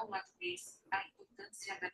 uma vez a importância da.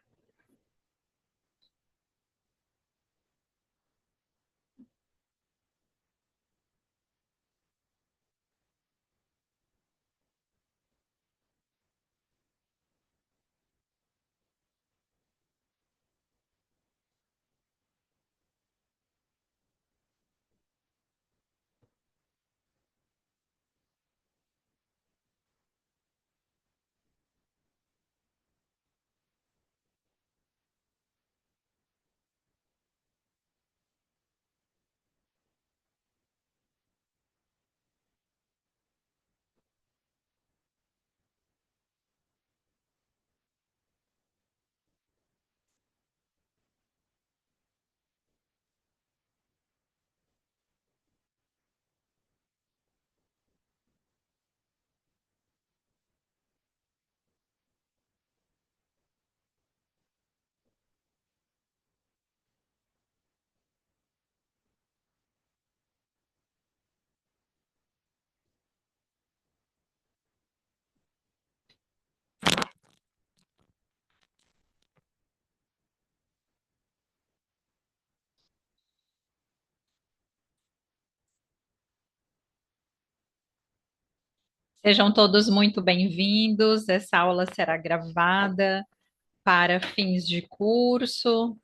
Sejam todos muito bem-vindos. Essa aula será gravada para fins de curso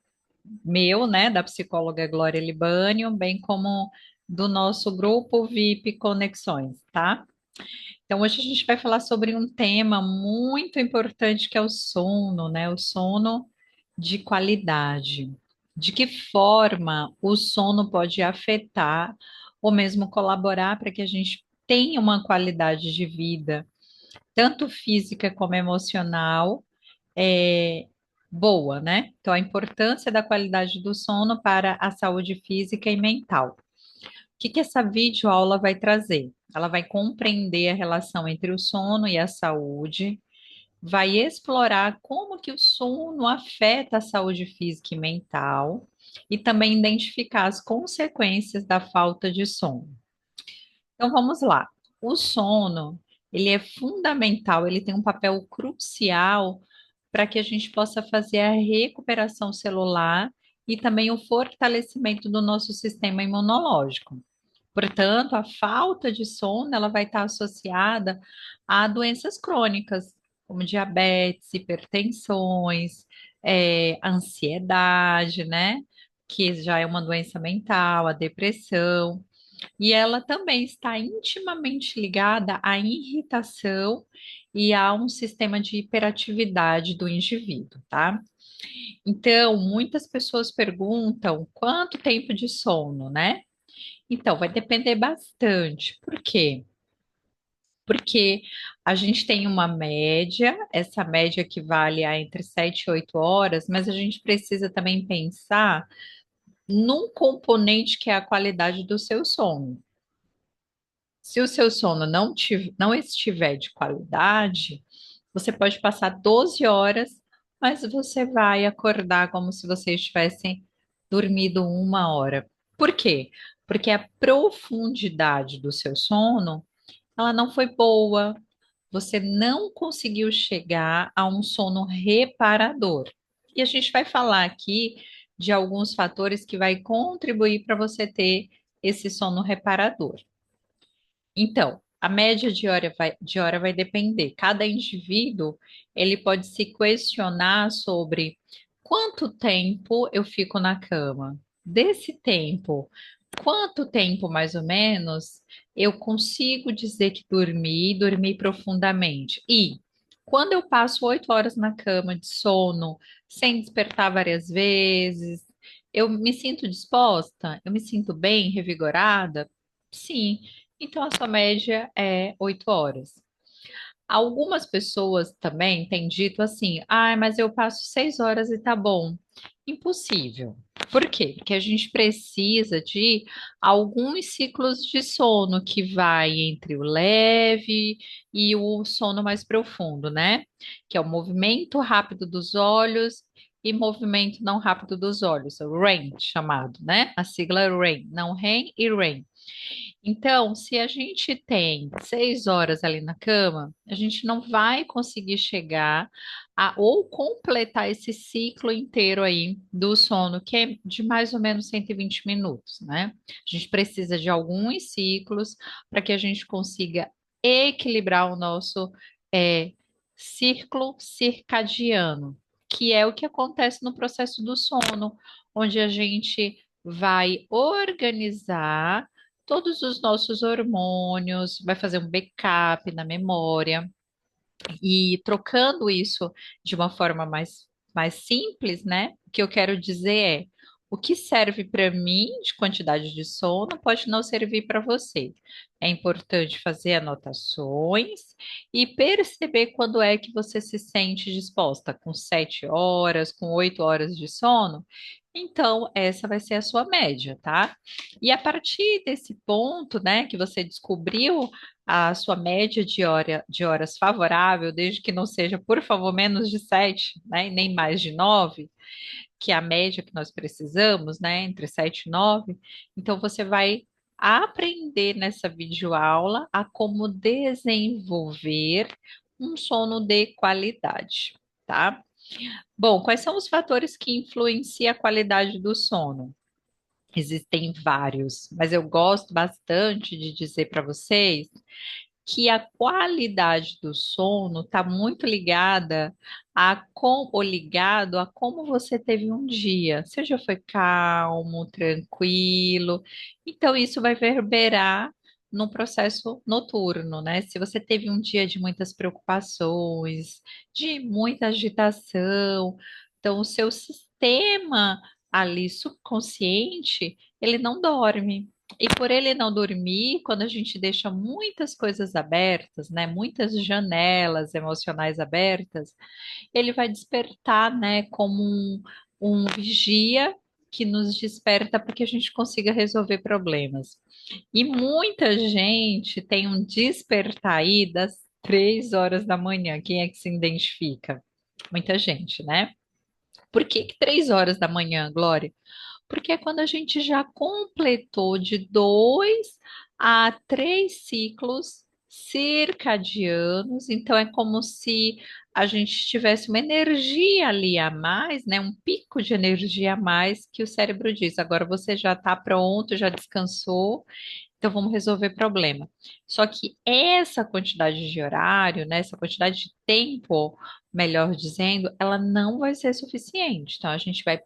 meu, né, da psicóloga Glória Libânio, bem como do nosso grupo VIP Conexões, tá? Então, hoje a gente vai falar sobre um tema muito importante que é o sono, né? O sono de qualidade. De que forma o sono pode afetar ou mesmo colaborar para que a gente tenha uma qualidade de vida tanto física como emocional, é boa, né? Então, a importância da qualidade do sono para a saúde física e mental. O que que essa videoaula vai trazer? Ela vai compreender a relação entre o sono e a saúde, vai explorar como que o sono afeta a saúde física e mental, e também identificar as consequências da falta de sono. Então vamos lá. O sono, ele é fundamental, ele tem um papel crucial para que a gente possa fazer a recuperação celular e também o fortalecimento do nosso sistema imunológico. Portanto, a falta de sono, ela vai estar associada a doenças crônicas, como diabetes, hipertensões, ansiedade, né? Que já é uma doença mental, a depressão. E ela também está intimamente ligada à irritação e a um sistema de hiperatividade do indivíduo, tá? Então, muitas pessoas perguntam quanto tempo de sono, né? Então, vai depender bastante. Por quê? Porque a gente tem uma média, essa média equivale a entre 7 e 8 horas, mas a gente precisa também pensar num componente que é a qualidade do seu sono. Se o seu sono não estiver de qualidade, você pode passar 12 horas, mas você vai acordar como se você estivesse dormido 1 hora. Por quê? Porque a profundidade do seu sono, ela não foi boa. Você não conseguiu chegar a um sono reparador. E a gente vai falar aqui de alguns fatores que vai contribuir para você ter esse sono reparador. Então, a média de hora vai depender. Cada indivíduo, ele pode se questionar sobre quanto tempo eu fico na cama. Desse tempo, quanto tempo mais ou menos eu consigo dizer que dormi profundamente? E quando eu passo 8 horas na cama de sono, sem despertar várias vezes, eu me sinto disposta? Eu me sinto bem, revigorada? Sim. Então, a sua média é 8 horas. Algumas pessoas também têm dito assim: ah, mas eu passo 6 horas e tá bom. Impossível. Por quê? Porque a gente precisa de alguns ciclos de sono que vai entre o leve e o sono mais profundo, né? Que é o movimento rápido dos olhos e movimento não rápido dos olhos, o REM chamado, né? A sigla é REM, não REM e REM. Então, se a gente tem 6 horas ali na cama, a gente não vai conseguir chegar a ou completar esse ciclo inteiro aí do sono, que é de mais ou menos 120 minutos, né? A gente precisa de alguns ciclos para que a gente consiga equilibrar o nosso é, círculo circadiano, que é o que acontece no processo do sono, onde a gente vai organizar todos os nossos hormônios, vai fazer um backup na memória e trocando isso de uma forma mais simples, né? O que eu quero dizer é o que serve para mim de quantidade de sono pode não servir para você. É importante fazer anotações e perceber quando é que você se sente disposta, com 7 horas, com 8 horas de sono. Então, essa vai ser a sua média, tá? E a partir desse ponto, né, que você descobriu a sua média de horas favorável, desde que não seja, por favor, menos de 7, né, e nem mais de 9, que é a média que nós precisamos, né, entre 7 e 9. Então, você vai aprender nessa videoaula a como desenvolver um sono de qualidade, tá? Bom, quais são os fatores que influenciam a qualidade do sono? Existem vários, mas eu gosto bastante de dizer para vocês que a qualidade do sono está muito ligada ou ligado a como você teve um dia. Você já foi calmo, tranquilo. Então, isso vai reverberar no processo noturno, né? Se você teve um dia de muitas preocupações, de muita agitação, então o seu sistema ali subconsciente, ele não dorme. E por ele não dormir, quando a gente deixa muitas coisas abertas, né, muitas janelas emocionais abertas, ele vai despertar, né, como um vigia que nos desperta para que a gente consiga resolver problemas. E muita gente tem um despertar aí das 3 horas da manhã. Quem é que se identifica? Muita gente, né? Por que que 3 horas da manhã, Glória? Porque é quando a gente já completou de 2 a 3 ciclos circadianos, então é como se a gente tivesse uma energia ali a mais, né? Um pico de energia a mais que o cérebro diz. Agora você já está pronto, já descansou, então vamos resolver problema. Só que essa quantidade de horário, né? Essa quantidade de tempo, melhor dizendo, ela não vai ser suficiente. Então a gente vai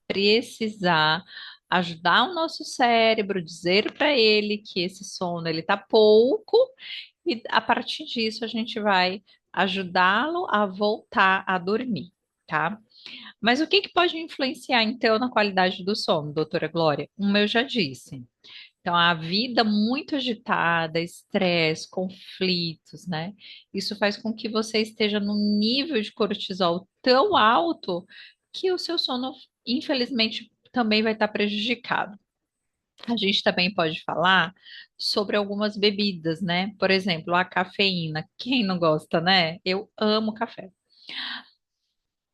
precisar ajudar o nosso cérebro, dizer para ele que esse sono ele tá pouco e a partir disso a gente vai ajudá-lo a voltar a dormir, tá? Mas o que que pode influenciar então na qualidade do sono, doutora Glória? Eu já disse. Então, a vida muito agitada, estresse, conflitos, né? Isso faz com que você esteja num nível de cortisol tão alto que o seu sono, infelizmente, também vai estar prejudicado. A gente também pode falar sobre algumas bebidas, né? Por exemplo, a cafeína. Quem não gosta, né? Eu amo café.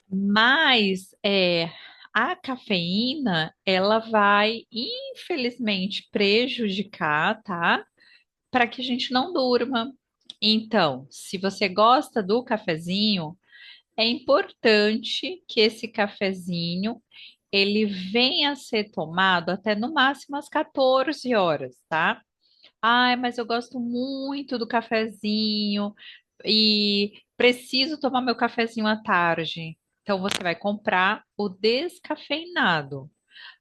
Mas a cafeína, ela vai, infelizmente, prejudicar, tá? Para que a gente não durma. Então, se você gosta do cafezinho, é importante que esse cafezinho ele venha a ser tomado até no máximo às 14 horas, tá? Ai, mas eu gosto muito do cafezinho e preciso tomar meu cafezinho à tarde. Então você vai comprar o descafeinado.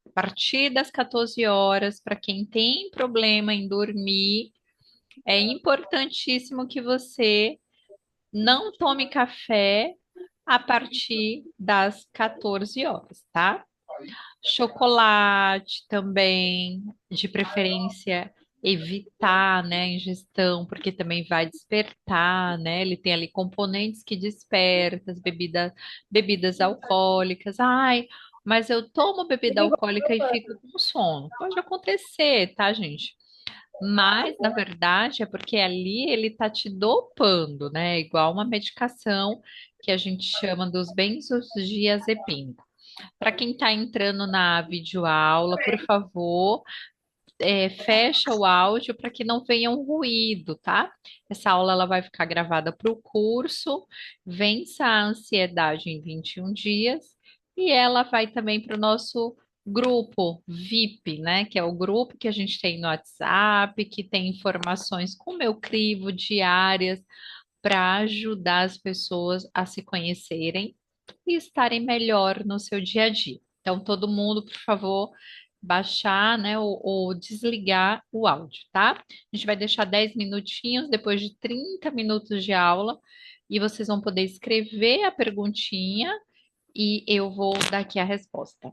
A partir das 14 horas, para quem tem problema em dormir, é importantíssimo que você não tome café a partir das 14 horas, tá? Chocolate também, de preferência evitar, né, a ingestão, porque também vai despertar, né? Ele tem ali componentes que despertam, bebidas alcoólicas. Ai, mas eu tomo bebida alcoólica e fico com sono. Pode acontecer, tá, gente? Mas, na verdade, é porque ali ele tá te dopando, né? Igual uma medicação que a gente chama dos benzodiazepínicos. Para quem está entrando na videoaula, por favor, fecha o áudio para que não venha um ruído, tá? Essa aula ela vai ficar gravada para o curso Vença a Ansiedade em 21 dias e ela vai também para o nosso grupo VIP, né? Que é o grupo que a gente tem no WhatsApp, que tem informações com meu crivo diárias para ajudar as pessoas a se conhecerem e estarem melhor no seu dia a dia. Então, todo mundo, por favor, baixar, né, ou desligar o áudio, tá? A gente vai deixar 10 minutinhos depois de 30 minutos de aula e vocês vão poder escrever a perguntinha e eu vou dar aqui a resposta.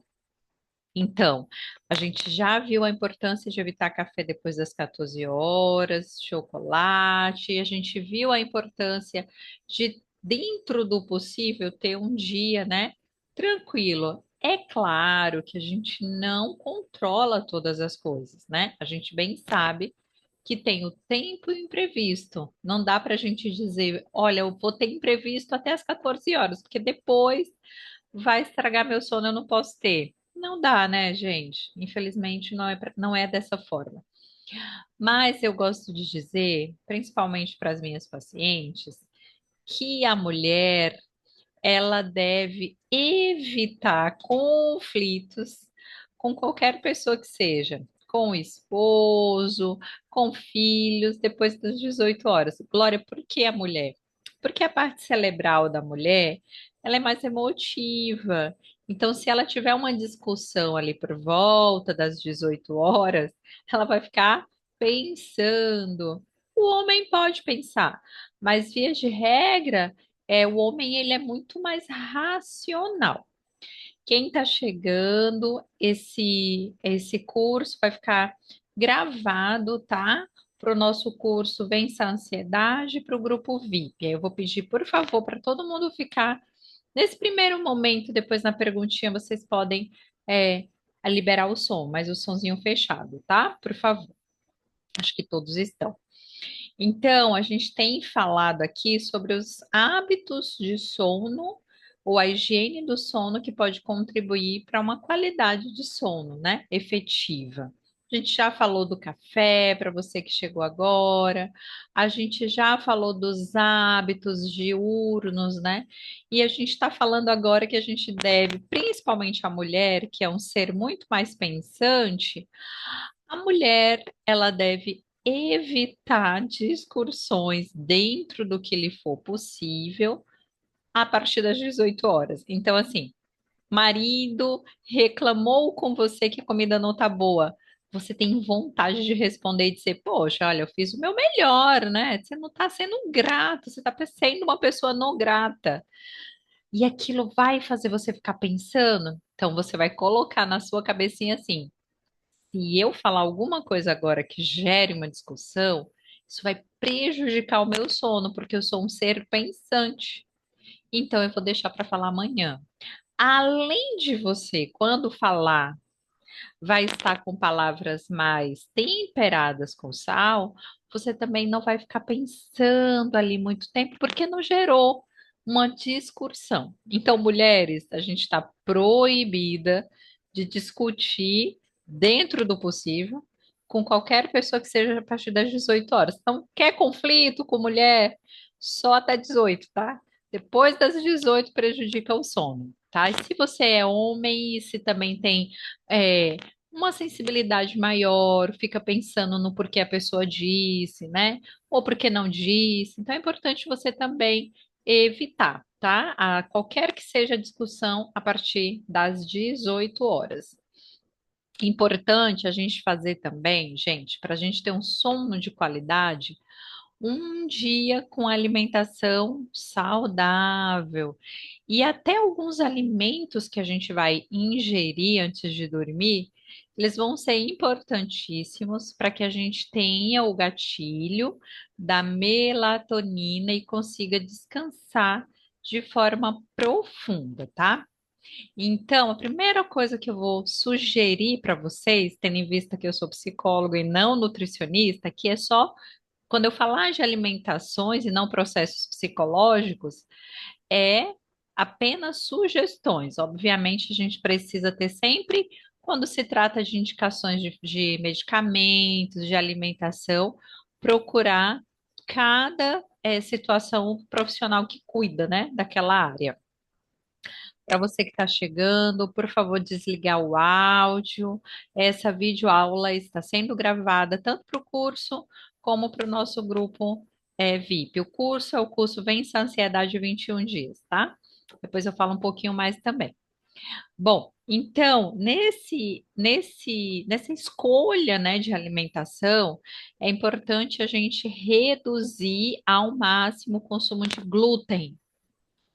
Então, a gente já viu a importância de evitar café depois das 14 horas, chocolate, a gente viu a importância de, dentro do possível, ter um dia, né, tranquilo. É claro que a gente não controla todas as coisas, né? A gente bem sabe que tem o tempo imprevisto. Não dá para a gente dizer, olha, eu vou ter imprevisto até as 14 horas, porque depois vai estragar meu sono, eu não posso ter. Não dá, né, gente? Infelizmente não é dessa forma. Mas eu gosto de dizer, principalmente para as minhas pacientes, que a mulher ela deve evitar conflitos com qualquer pessoa que seja, com o esposo, com filhos, depois das 18 horas. Glória, por que a mulher? Porque a parte cerebral da mulher, ela é mais emotiva. Então, se ela tiver uma discussão ali por volta das 18 horas, ela vai ficar pensando. O homem pode pensar, mas via de regra, o homem ele é muito mais racional. Quem está chegando, esse curso vai ficar gravado, tá? Para o nosso curso Vença a Ansiedade, para o grupo VIP. Aí eu vou pedir, por favor, para todo mundo ficar nesse primeiro momento, depois na perguntinha, vocês podem é, liberar o som, mas o sonzinho fechado, tá? Por favor. Acho que todos estão. Então, a gente tem falado aqui sobre os hábitos de sono ou a higiene do sono que pode contribuir para uma qualidade de sono, né, efetiva. A gente já falou do café para você que chegou agora, a gente já falou dos hábitos diurnos, né? E a gente está falando agora que a gente deve, principalmente a mulher, que é um ser muito mais pensante, a mulher, ela deve evitar discussões dentro do que lhe for possível a partir das 18 horas. Então, assim, marido reclamou com você que a comida não tá boa. Você tem vontade de responder e dizer, poxa, olha, eu fiz o meu melhor, né? Você não tá sendo grato, você tá sendo uma pessoa não grata. E aquilo vai fazer você ficar pensando. Então, você vai colocar na sua cabecinha assim: se eu falar alguma coisa agora que gere uma discussão, isso vai prejudicar o meu sono, porque eu sou um ser pensante. Então eu vou deixar para falar amanhã. Além de você, quando falar, vai estar com palavras mais temperadas com sal, você também não vai ficar pensando ali muito tempo, porque não gerou uma discussão. Então, mulheres, a gente está proibida de discutir dentro do possível com qualquer pessoa que seja a partir das 18 horas. Então, quer conflito com mulher? Só até 18, tá? Depois das 18 prejudica o sono, tá? E se você é homem e se também tem é, uma sensibilidade maior, fica pensando no porquê a pessoa disse, né? Ou porque não disse. Então é importante você também evitar, tá? Qualquer que seja a discussão a partir das 18 horas. Importante a gente fazer também, gente, para a gente ter um sono de qualidade, um dia com alimentação saudável e até alguns alimentos que a gente vai ingerir antes de dormir, eles vão ser importantíssimos para que a gente tenha o gatilho da melatonina e consiga descansar de forma profunda, tá? Então, a primeira coisa que eu vou sugerir para vocês, tendo em vista que eu sou psicóloga e não nutricionista, que é só quando eu falar de alimentações e não processos psicológicos, é apenas sugestões. Obviamente, a gente precisa ter sempre Quando se trata de indicações de medicamentos, de alimentação, procurar cada situação profissional que cuida, né, daquela área. Para você que está chegando, por favor, desligar o áudio. Essa videoaula está sendo gravada tanto para o curso como para o nosso grupo VIP. O curso é o curso Vença a Ansiedade em 21 dias, tá? Depois eu falo um pouquinho mais também. Bom, então, nessa escolha, né, de alimentação, é importante a gente reduzir ao máximo o consumo de glúten.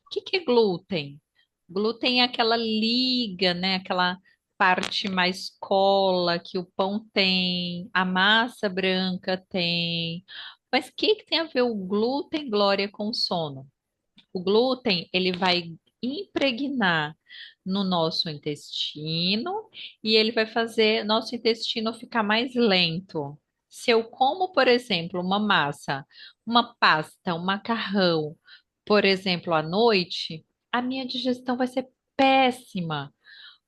O que é glúten? Glúten é aquela liga, né? Aquela parte mais cola que o pão tem, a massa branca tem. Mas o que tem a ver o glúten, Glória, com o sono? O glúten, ele vai impregnar no nosso intestino e ele vai fazer nosso intestino ficar mais lento. Se eu como, por exemplo, uma massa, uma pasta, um macarrão, por exemplo, à noite, a minha digestão vai ser péssima.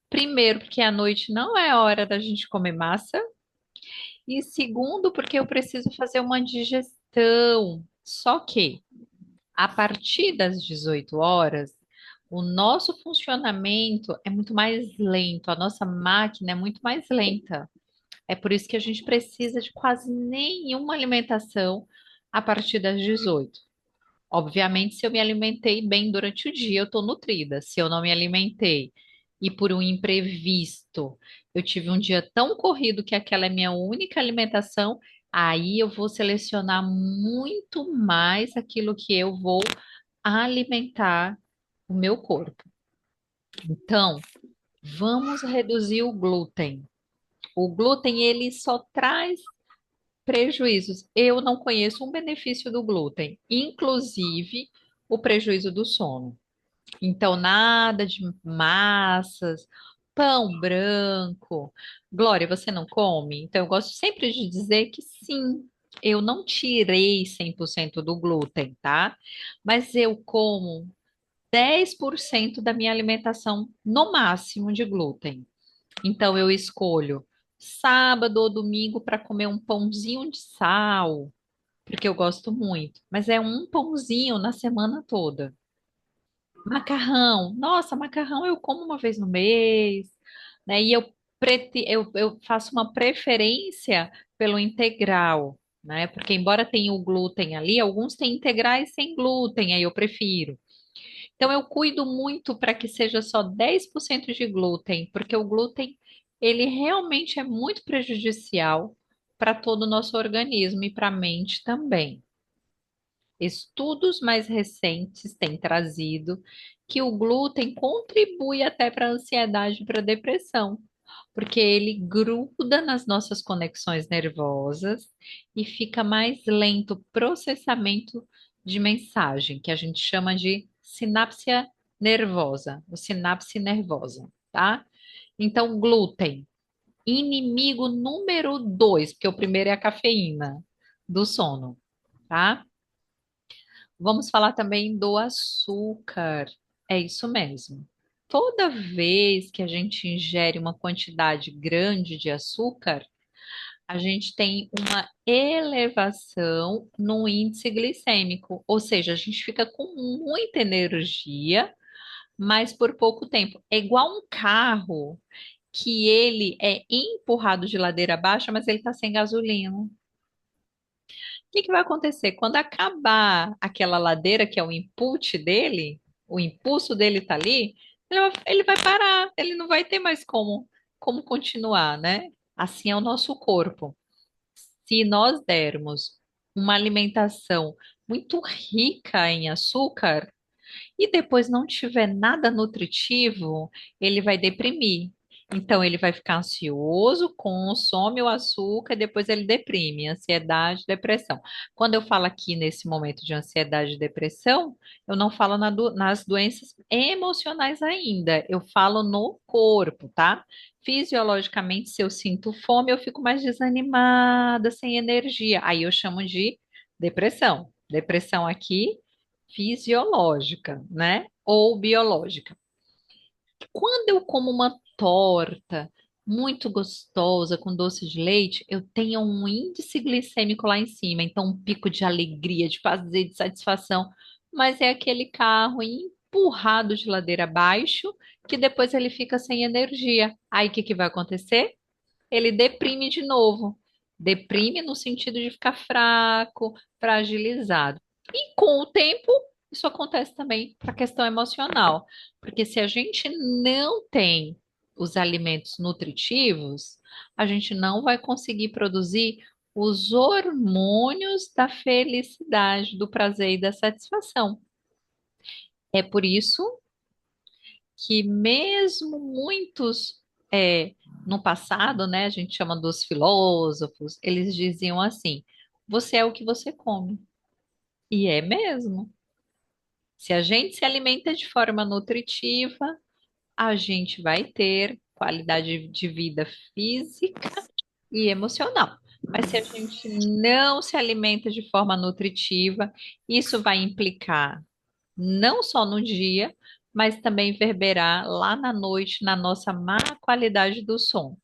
Primeiro, porque à noite não é hora da gente comer massa, e segundo, porque eu preciso fazer uma digestão. Só que a partir das 18 horas, o nosso funcionamento é muito mais lento, a nossa máquina é muito mais lenta. É por isso que a gente precisa de quase nenhuma alimentação a partir das 18. Obviamente, se eu me alimentei bem durante o dia, eu estou nutrida. Se eu não me alimentei e por um imprevisto eu tive um dia tão corrido que aquela é minha única alimentação, aí eu vou selecionar muito mais aquilo que eu vou alimentar o meu corpo. Então, vamos reduzir o glúten. O glúten, ele só traz prejuízos. Eu não conheço um benefício do glúten, inclusive o prejuízo do sono. Então, nada de massas, pão branco. Glória, você não come? Então, eu gosto sempre de dizer que sim, eu não tirei 100% do glúten, tá? Mas eu como 10% da minha alimentação no máximo de glúten. Então eu escolho sábado ou domingo para comer um pãozinho de sal, porque eu gosto muito, mas é um pãozinho na semana toda. Macarrão, nossa, macarrão eu como uma vez no mês, né? E eu faço uma preferência pelo integral, né? Porque embora tenha o glúten ali, alguns têm integrais sem glúten, aí eu prefiro. Então, eu cuido muito para que seja só 10% de glúten, porque o glúten, ele realmente é muito prejudicial para todo o nosso organismo e para a mente também. Estudos mais recentes têm trazido que o glúten contribui até para a ansiedade e para a depressão, porque ele gruda nas nossas conexões nervosas e fica mais lento o processamento de mensagem, que a gente chama de sinapse nervosa, ou sinapse nervosa, tá? Então, glúten, inimigo número 2, porque o primeiro é a cafeína do sono, tá? Vamos falar também do açúcar. É isso mesmo. Toda vez que a gente ingere uma quantidade grande de açúcar, a gente tem uma elevação no índice glicêmico, ou seja, a gente fica com muita energia, mas por pouco tempo. É igual um carro que ele é empurrado de ladeira baixa, mas ele está sem gasolina. Que vai acontecer? Quando acabar aquela ladeira, que é o input dele, o impulso dele tá ali, ele vai parar, ele não vai ter mais como continuar, né? Assim é o nosso corpo. Se nós dermos uma alimentação muito rica em açúcar e depois não tiver nada nutritivo, ele vai deprimir. Então, ele vai ficar ansioso, consome o açúcar e depois ele deprime, ansiedade, depressão. Quando eu falo aqui nesse momento de ansiedade e depressão, eu não falo nas doenças emocionais ainda, eu falo no corpo, tá? Fisiologicamente, se eu sinto fome, eu fico mais desanimada, sem energia. Aí eu chamo de depressão. Depressão aqui fisiológica, né? Ou biológica. Quando eu como uma torta, muito gostosa, com doce de leite, eu tenho um índice glicêmico lá em cima, então um pico de alegria, de prazer, de satisfação, mas é aquele carro empurrado de ladeira abaixo, que depois ele fica sem energia. Aí o que que vai acontecer? Ele deprime de novo. Deprime no sentido de ficar fraco, fragilizado. E com o tempo, isso acontece também para a questão emocional, porque se a gente não tem os alimentos nutritivos, a gente não vai conseguir produzir os hormônios da felicidade, do prazer e da satisfação. É por isso que mesmo muitos no passado, né, a gente chama dos filósofos, eles diziam assim: você é o que você come. E é mesmo. Se a gente se alimenta de forma nutritiva, a gente vai ter qualidade de vida física e emocional. Mas se a gente não se alimenta de forma nutritiva, isso vai implicar não só no dia, mas também reverberar lá na noite na nossa má qualidade do sono.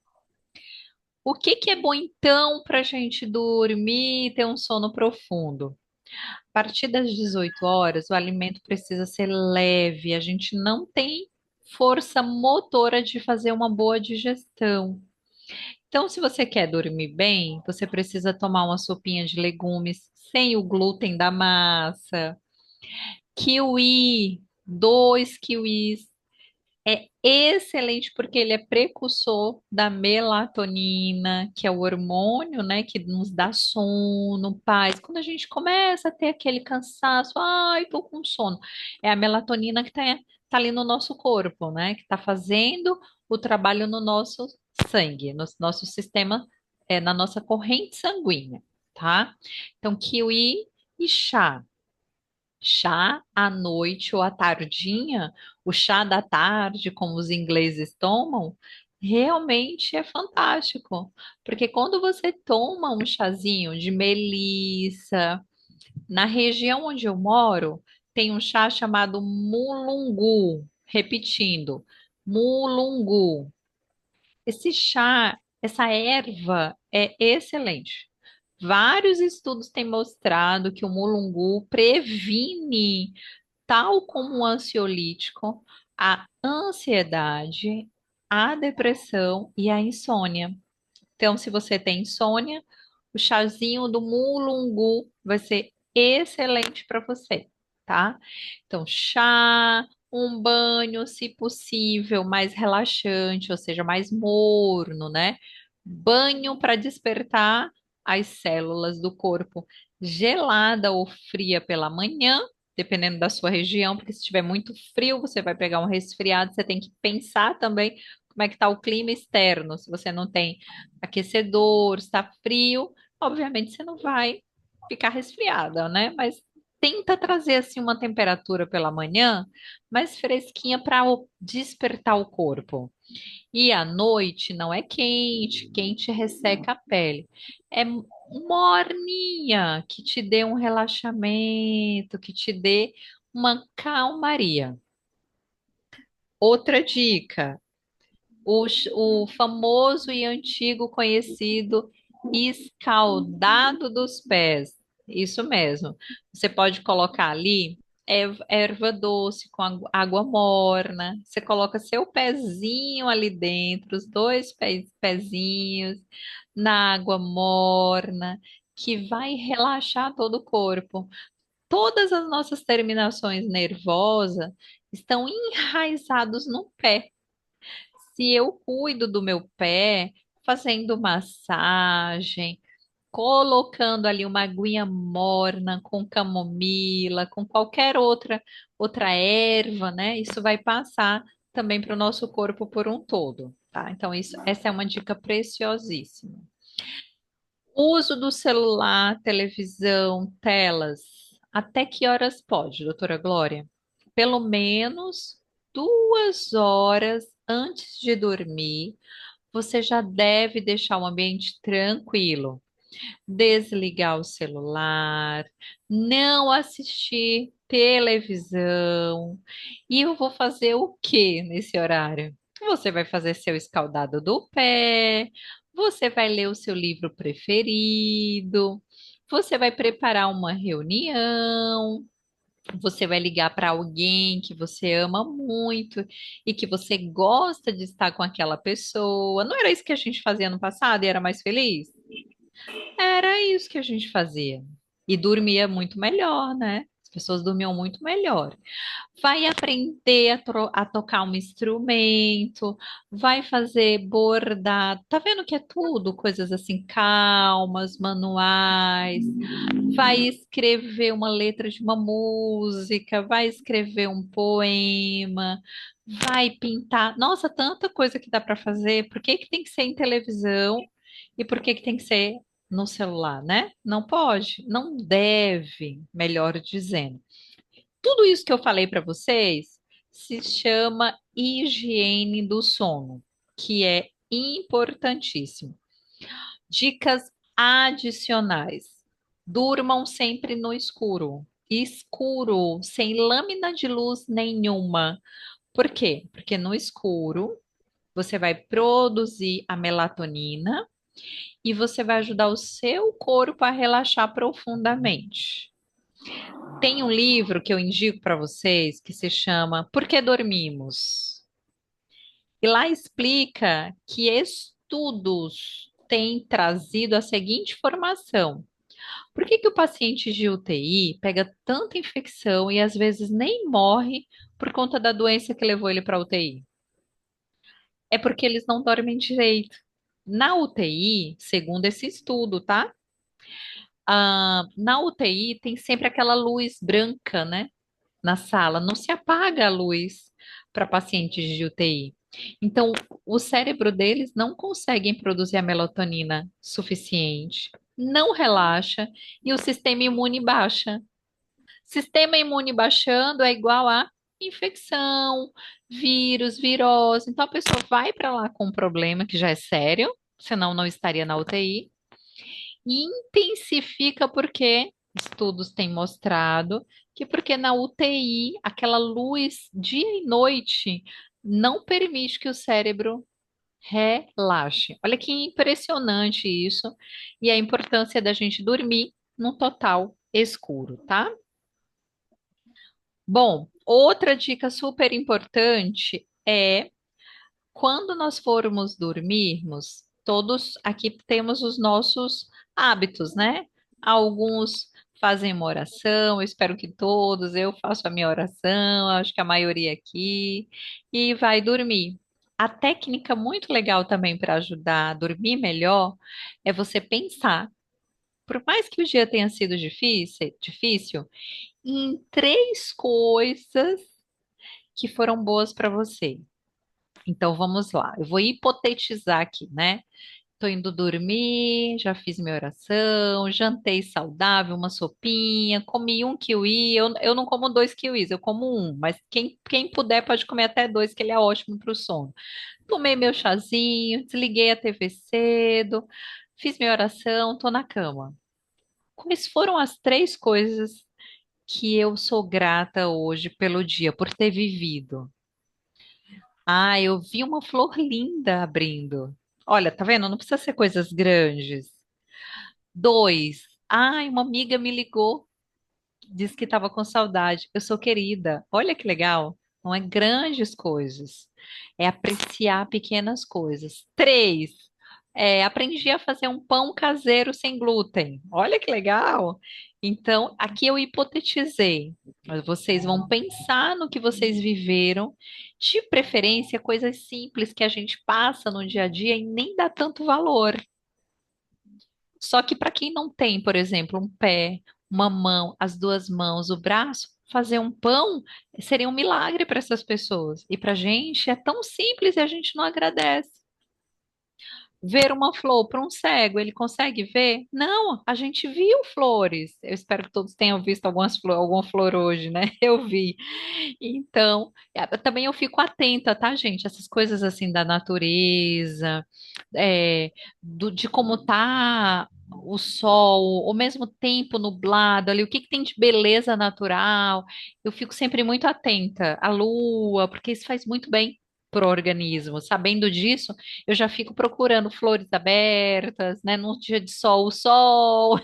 O que que é bom então para a gente dormir e ter um sono profundo? A partir das 18 horas, o alimento precisa ser leve, a gente não tem força motora de fazer uma boa digestão. Então, se você quer dormir bem, você precisa tomar uma sopinha de legumes sem o glúten da massa. Kiwi, 2 kiwis. É excelente porque ele é precursor da melatonina, que é o hormônio, né, que nos dá sono, paz. Quando a gente começa a ter aquele cansaço, ai, tô com sono, é a melatonina que tá ali no nosso corpo, né, que tá fazendo o trabalho no nosso sangue, no nosso sistema, na nossa corrente sanguínea, tá? Então, kiwi e chá. Chá à noite ou à tardinha, o chá da tarde, como os ingleses tomam, realmente é fantástico. Porque quando você toma um chazinho de melissa, na região onde eu moro, tem um chá chamado mulungu. Repetindo, mulungu. Esse chá, essa erva é excelente. Vários estudos têm mostrado que o mulungu previne, tal como o ansiolítico, a ansiedade, a depressão e a insônia. Então, se você tem insônia, o chazinho do mulungu vai ser excelente para você, tá? Então, chá, um banho, se possível, mais relaxante, ou seja, mais morno, né? Banho para despertar as células do corpo, gelada ou fria pela manhã, dependendo da sua região, porque se estiver muito frio, você vai pegar um resfriado, você tem que pensar também como é que está o clima externo. Se você não tem aquecedor, está frio, obviamente você não vai ficar resfriada, né? Mas tenta trazer assim uma temperatura pela manhã mais fresquinha para despertar o corpo. E à noite não é quente, quente resseca a pele. É morninha, que te dê um relaxamento, que te dê uma calmaria. Outra dica: o famoso e antigo conhecido escaldado dos pés. Isso mesmo. Você pode colocar ali erva doce com água morna. Você coloca seu pezinho ali dentro, os dois pezinhos na água morna, que vai relaxar todo o corpo. Todas as nossas terminações nervosas estão enraizadas no pé. Se eu cuido do meu pé, fazendo massagem, colocando ali uma aguinha morna com camomila, com qualquer outra erva, né? Isso vai passar também para o nosso corpo por um todo, tá? Então essa é uma dica preciosíssima. Uso do celular, televisão, telas. Até que horas pode, doutora Glória? Pelo menos 2 horas antes de dormir, você já deve deixar o ambiente tranquilo. Desligar o celular, não assistir televisão. E eu vou fazer o que nesse horário? Você vai fazer seu escaldado do pé, você vai ler o seu livro preferido, você vai preparar uma reunião, você vai ligar para alguém que você ama muito e que você gosta de estar com aquela pessoa. Não era isso que a gente fazia no passado e era mais feliz? Era isso que a gente fazia. E dormia muito melhor, né? As pessoas dormiam muito melhor. Vai aprender a tocar um instrumento, vai fazer bordado. Tá vendo que é tudo coisas assim calmas, manuais. Vai escrever uma letra de uma música, vai escrever um poema, vai pintar. Nossa, tanta coisa que dá para fazer. Por que que tem que ser em televisão e por que que tem que ser no celular, né? Não pode, não deve, melhor dizendo. Tudo isso que eu falei para vocês se chama higiene do sono, que é importantíssimo. Dicas adicionais: durmam sempre no escuro. Escuro, sem lâmina de luz nenhuma. Por quê? Porque no escuro você vai produzir a melatonina e você vai ajudar o seu corpo a relaxar profundamente. Tem um livro que eu indico para vocês que se chama Por que Dormimos? E lá explica que estudos têm trazido a seguinte informação: por que que o paciente de UTI pega tanta infecção e às vezes nem morre por conta da doença que levou ele para a UTI? É porque eles não dormem direito. Na UTI, segundo esse estudo, tá? Na UTI tem sempre aquela luz branca, né? Na sala, não se apaga a luz para pacientes de UTI. Então, o cérebro deles não conseguem produzir a melatonina suficiente, não relaxa e o sistema imune baixa. Sistema imune baixando é igual a infecção, vírus, virose. Então, a pessoa vai para lá com um problema que já é sério, senão não estaria na UTI, e intensifica porque estudos têm mostrado que porque na UTI aquela luz dia e noite não permite que o cérebro relaxe. Olha que impressionante isso e a importância da gente dormir num total escuro, tá? Bom, outra dica super importante é quando nós formos dormirmos, todos aqui temos os nossos hábitos, né? Alguns fazem uma oração, eu espero que todos, eu faço a minha oração, acho que a maioria aqui, e vai dormir. A técnica muito legal também para ajudar a dormir melhor é você pensar, por mais que o dia tenha sido difícil, em três coisas que foram boas para você. Então vamos lá. Eu vou hipotetizar aqui, né? Tô indo dormir, já fiz minha oração, jantei saudável, uma sopinha, comi um kiwi. Eu não como dois kiwis, eu como um, mas quem puder pode comer até dois, que ele é ótimo para o sono. Tomei meu chazinho, desliguei a TV cedo, fiz minha oração, tô na cama. Quais foram as três coisas que eu sou grata hoje pelo dia, por ter vivido? Ah, eu vi uma flor linda abrindo. Olha, tá vendo? Não precisa ser coisas grandes. Dois. Ai, uma amiga me ligou, disse que estava com saudade. Eu sou querida. Olha que legal. Não é grandes coisas. É apreciar pequenas coisas. Três. Aprendi a fazer um pão caseiro sem glúten. Olha que legal. Então, aqui eu hipotetizei. Mas vocês vão pensar no que vocês viveram, de preferência, coisas simples que a gente passa no dia a dia e nem dá tanto valor. Só que para quem não tem, por exemplo, um pé, uma mão, as duas mãos, o braço, fazer um pão seria um milagre para essas pessoas. E para a gente é tão simples e a gente não agradece. Ver uma flor para um cego, ele consegue ver? Não, a gente viu flores. Eu espero que todos tenham visto alguma flor hoje, né? Eu vi. Então, também eu fico atenta, tá, gente? Essas coisas assim da natureza, de como tá o sol, o mesmo tempo nublado ali, o que que tem de beleza natural. Eu fico sempre muito atenta à lua, porque isso faz muito bem. para o organismo. Sabendo disso, eu já fico procurando flores abertas, né? Num dia de sol, o sol,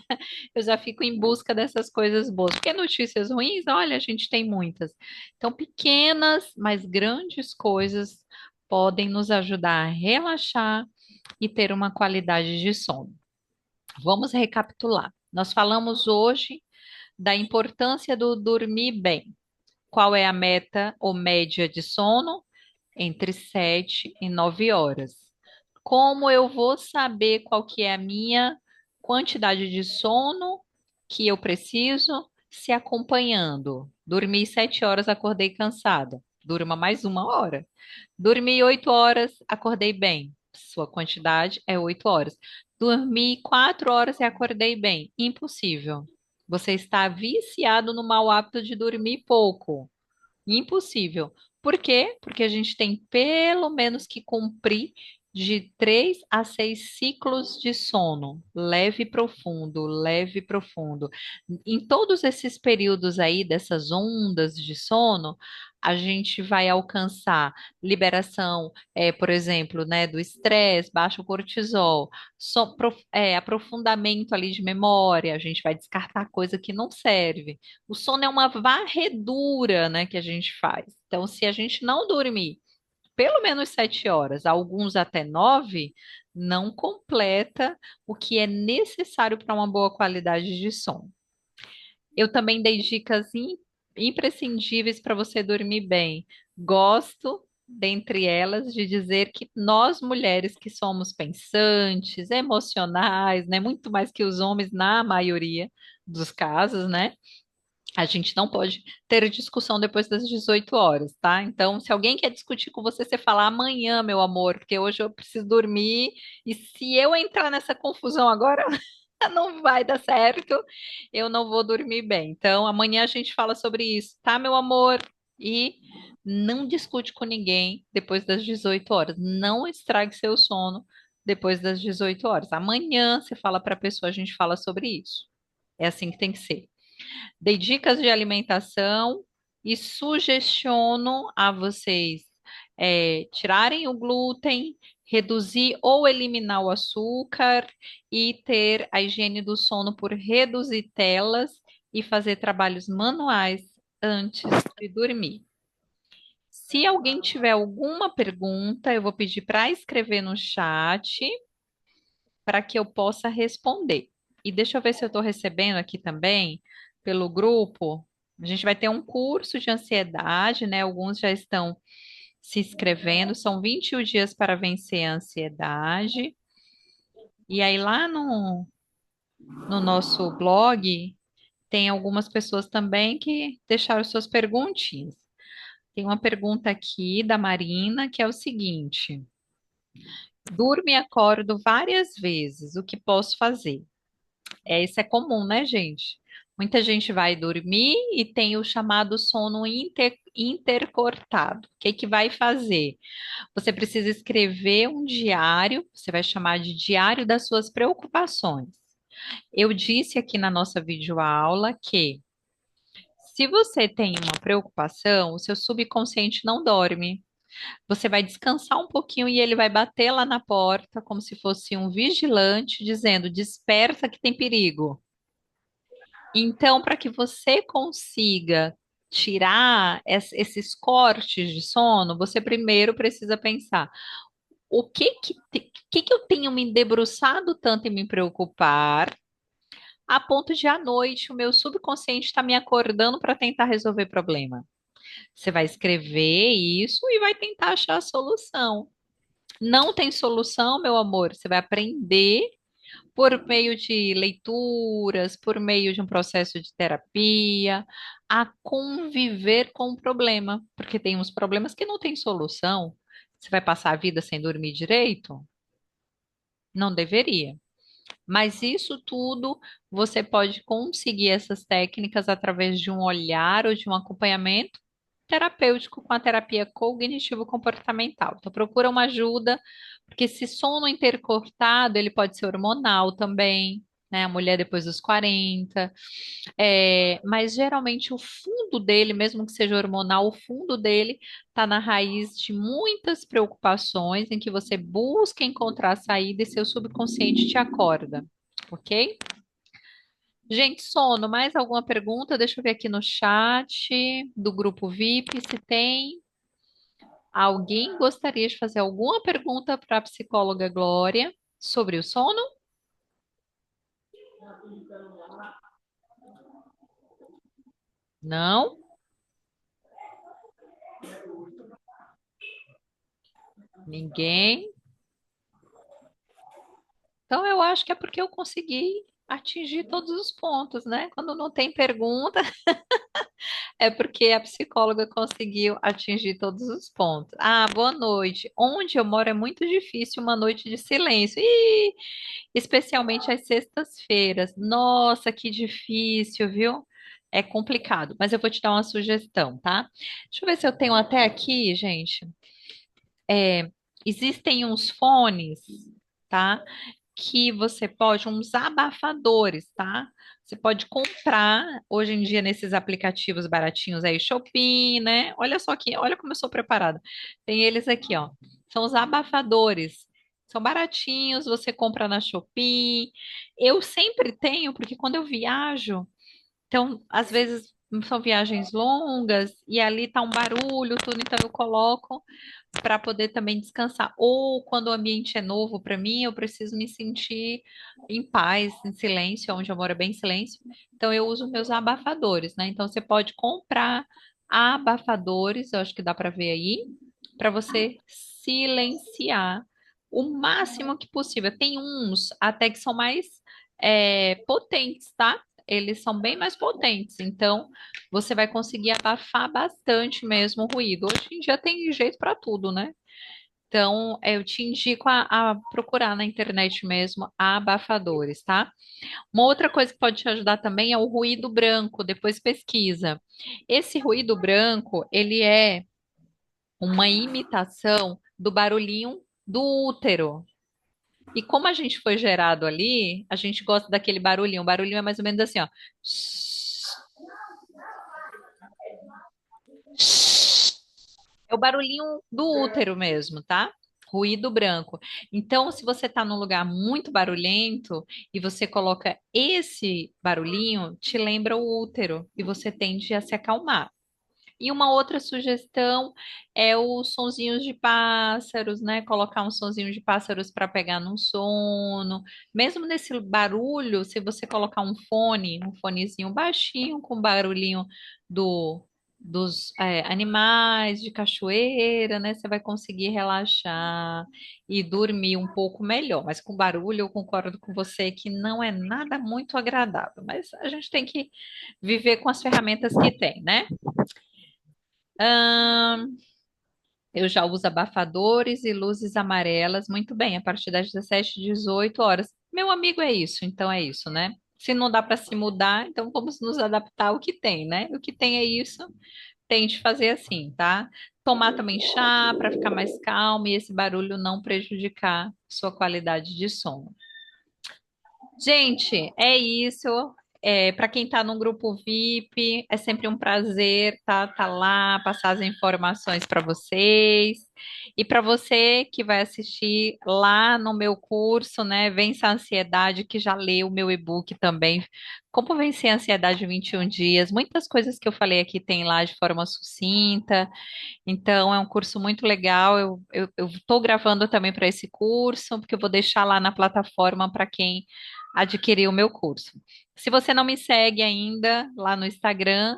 eu já fico em busca dessas coisas boas. Porque notícias ruins, olha, a gente tem muitas. Então, pequenas, mas grandes coisas podem nos ajudar a relaxar e ter uma qualidade de sono. Vamos recapitular. Nós falamos hoje da importância do dormir bem. Qual é a meta ou média de sono? Entre 7 e 9 horas. Como eu vou saber qual que é a minha quantidade de sono que eu preciso se acompanhando? Dormi 7 horas, acordei cansada. Durma mais 1 hora. Dormi 8 horas, acordei bem. Sua quantidade é 8 horas. Dormi 4 horas e acordei bem. Impossível. Você está viciado no mau hábito de dormir pouco. Impossível. Por quê? Porque a gente tem pelo menos que cumprir de 3 a 6 ciclos de sono, leve e profundo, leve e profundo. Em todos esses períodos aí dessas ondas de sono, a gente vai alcançar liberação, por exemplo, né, do estresse, baixo cortisol, aprofundamento ali de memória, a gente vai descartar coisa que não serve. O sono é uma varredura, né, que a gente faz. Então, se a gente não dormir pelo menos 7 horas, alguns até 9, não completa o que é necessário para uma boa qualidade de sono. Eu também dei dicas imprescindíveis para você dormir bem. Gosto, dentre elas, de dizer que nós mulheres que somos pensantes, emocionais, né, muito mais que os homens na maioria dos casos, né? A gente não pode ter discussão depois das 18 horas, tá? Então, se alguém quer discutir com você, você fala amanhã, meu amor, porque hoje eu preciso dormir. E se eu entrar nessa confusão agora, não vai dar certo, eu não vou dormir bem. Então, amanhã a gente fala sobre isso, tá, meu amor? E não discute com ninguém depois das 18 horas. Não estrague seu sono depois das 18 horas. Amanhã você fala para a pessoa, a gente fala sobre isso. É assim que tem que ser. Dei dicas de alimentação e sugestiono a vocês tirarem o glúten, reduzir ou eliminar o açúcar e ter a higiene do sono por reduzir telas e fazer trabalhos manuais antes de dormir. Se alguém tiver alguma pergunta, eu vou pedir para escrever no chat para que eu possa responder. E deixa eu ver se eu estou recebendo aqui também pelo grupo. A gente vai ter um curso de ansiedade, né? Alguns já estão se inscrevendo. São 21 dias para vencer a ansiedade. E aí, lá no nosso blog, tem algumas pessoas também que deixaram suas perguntinhas. Tem uma pergunta aqui da Marina, que é o seguinte: durmo e acordo várias vezes, o que posso fazer? Isso é comum, né, gente? Muita gente vai dormir e tem o chamado sono intercortado. O que que vai fazer? Você precisa escrever um diário, você vai chamar de diário das suas preocupações. Eu disse aqui na nossa videoaula que se você tem uma preocupação, o seu subconsciente não dorme. Você vai descansar um pouquinho e ele vai bater lá na porta como se fosse um vigilante dizendo: desperta que tem perigo. Então, para que você consiga tirar esses cortes de sono, você primeiro precisa pensar: o que que eu tenho me debruçado tanto em me preocupar, a ponto de à noite o meu subconsciente está me acordando para tentar resolver problema? Você vai escrever isso e vai tentar achar a solução. Não tem solução, meu amor, você vai aprender por meio de leituras, por meio de um processo de terapia, a conviver com o problema, porque tem uns problemas que não têm solução. Você vai passar a vida sem dormir direito? Não deveria. Mas isso tudo você pode conseguir essas técnicas através de um olhar ou de um acompanhamento terapêutico com a terapia cognitivo-comportamental. Então, procura uma ajuda, porque esse sono intercortado, ele pode ser hormonal também. né? A mulher depois dos 40. Mas geralmente o fundo dele, mesmo que seja hormonal, o fundo dele está na raiz de muitas preocupações em que você busca encontrar a saída e seu subconsciente te acorda, ok? Gente, sono, mais alguma pergunta? Deixa eu ver aqui no chat do grupo VIP se tem. Alguém gostaria de fazer alguma pergunta para a psicóloga Glória sobre o sono? Não? Ninguém? Então eu acho que é porque eu consegui atingir todos os pontos, né? Quando não tem pergunta, é porque a psicóloga conseguiu atingir todos os pontos. Ah, boa noite. Onde eu moro é muito difícil uma noite de silêncio. Ih, especialmente às sextas-feiras. Nossa, que difícil, viu? É complicado, mas eu vou te dar uma sugestão, tá? Deixa eu ver se eu tenho até aqui, gente. É, existem uns fones, tá? Que você pode, uns abafadores, tá? Você pode comprar hoje em dia nesses aplicativos baratinhos aí, Shopee, né? Olha só aqui, olha como eu sou preparada. Tem eles aqui, ó. São os abafadores. São baratinhos, você compra na Shopee. Eu sempre tenho, porque quando eu viajo, então, às vezes são viagens longas e ali tá um barulho, tudo, então eu coloco para poder também descansar. Ou quando o ambiente é novo para mim, eu preciso me sentir em paz, em silêncio, onde eu moro é bem silêncio. Então eu uso meus abafadores, né? Então você pode comprar abafadores, eu acho que dá para ver aí, para você silenciar o máximo que possível. Tem uns até que são mais potentes, tá? Eles são bem mais potentes, então você vai conseguir abafar bastante mesmo o ruído. Hoje em dia tem jeito para tudo, né? Então, eu te indico a procurar na internet mesmo abafadores, tá? Uma outra coisa que pode te ajudar também é o ruído branco, depois pesquisa. Esse ruído branco, ele é uma imitação do barulhinho do útero. E como a gente foi gerado ali, a gente gosta daquele barulhinho. O barulhinho é mais ou menos assim, ó. É o barulhinho do útero mesmo, tá? Ruído branco. Então, se você está num lugar muito barulhento e você coloca esse barulhinho, te lembra o útero e você tende a se acalmar. E uma outra sugestão é os sonzinhos de pássaros, né? Colocar um sonzinho de pássaros para pegar no sono. Mesmo nesse barulho, se você colocar um fonezinho baixinho com barulhinho dos animais de cachoeira, né? Você vai conseguir relaxar e dormir um pouco melhor. Mas com barulho, eu concordo com você que não é nada muito agradável. Mas a gente tem que viver com as ferramentas que tem, né? Ahn, eu já uso abafadores e luzes amarelas muito bem, a partir das 17, 18 horas. Meu amigo é isso, então é isso, né? Se não dá para se mudar, então vamos nos adaptar ao que tem, né? O que tem é isso, tente fazer assim, tá? Tomar também chá para ficar mais calmo e esse barulho não prejudicar sua qualidade de sono. Gente, é isso. Para quem está no grupo VIP, é sempre um prazer tá lá, passar as informações para vocês. E para você que vai assistir lá no meu curso, né, Vença a Ansiedade, que já leu o meu e-book também, Como Vencer a Ansiedade em 21 Dias. Muitas coisas que eu falei aqui tem lá de forma sucinta. Então, é um curso muito legal. Eu estou gravando também para esse curso, porque eu vou deixar lá na plataforma para quem adquirir o meu curso. Se você não me segue ainda lá no Instagram,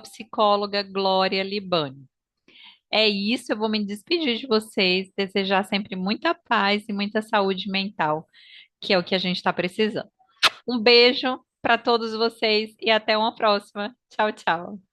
psicóloga Glória Libani. É isso, eu vou me despedir de vocês, desejar sempre muita paz e muita saúde mental, que é o que a gente está precisando. Um beijo para todos vocês e até uma próxima. Tchau, tchau.